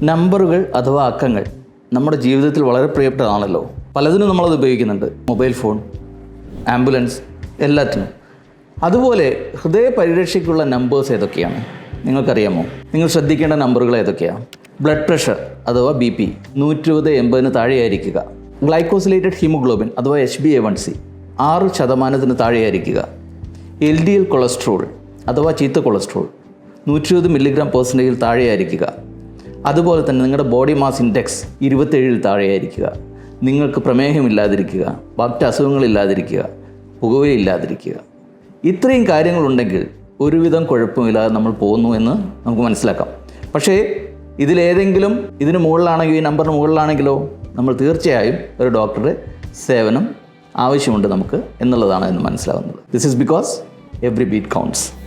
നമ്പറുകൾ അഥവാ അക്കങ്ങൾ നമ്മുടെ ജീവിതത്തിൽ വളരെ പ്രിയപ്പെട്ടതാണല്ലോ. പലതിനും നമ്മളത് ഉപയോഗിക്കുന്നുണ്ട്. മൊബൈൽ ഫോൺ, ആംബുലൻസ്, എല്ലാത്തിനും. അതുപോലെ ഹൃദയ പരിരക്ഷയ്ക്കുള്ള നമ്പേഴ്സ് ഏതൊക്കെയാണ് നിങ്ങൾക്കറിയാമോ? നിങ്ങൾ ശ്രദ്ധിക്കേണ്ട നമ്പറുകൾ ഏതൊക്കെയാണ്? ബ്ലഡ് പ്രഷർ അഥവാ BP 120/80 താഴെയായിരിക്കുക. ഗ്ലൈക്കോസിലേറ്റഡ് ഹീമോഗ്ലോബിൻ അഥവാ HbA1c 6% താഴെയായിരിക്കുക. LDL കൊളസ്ട്രോൾ അഥവാ ചീത്ത കൊളസ്ട്രോൾ 120 mg/% താഴെയായിരിക്കുക. അതുപോലെ തന്നെ നിങ്ങളുടെ ബോഡി മാസ് ഇൻഡെക്സ് 27 താഴെയായിരിക്കുക. നിങ്ങൾക്ക് പ്രമേഹമില്ലാതിരിക്കുക, മറ്റ് അസുഖങ്ങളില്ലാതിരിക്കുക, പുകവലിയില്ലാതിരിക്കുക. ഇത്രയും കാര്യങ്ങളുണ്ടെങ്കിൽ ഒരുവിധം കുഴപ്പമില്ലാതെ നമ്മൾ പോകുന്നു എന്ന് നമുക്ക് മനസ്സിലാക്കാം. പക്ഷേ ഇതിലേതെങ്കിലും ഇതിന് മുകളിലാണെങ്കിലോ, ഈ നമ്പറിന് മുകളിലാണെങ്കിലോ നമ്മൾ തീർച്ചയായും ഒരു ഡോക്ടറുടെ സേവനം ആവശ്യമുണ്ട് നമുക്ക് എന്നുള്ളതാണ് എന്ന് മനസ്സിലാവുന്നത്. This is because every beat counts.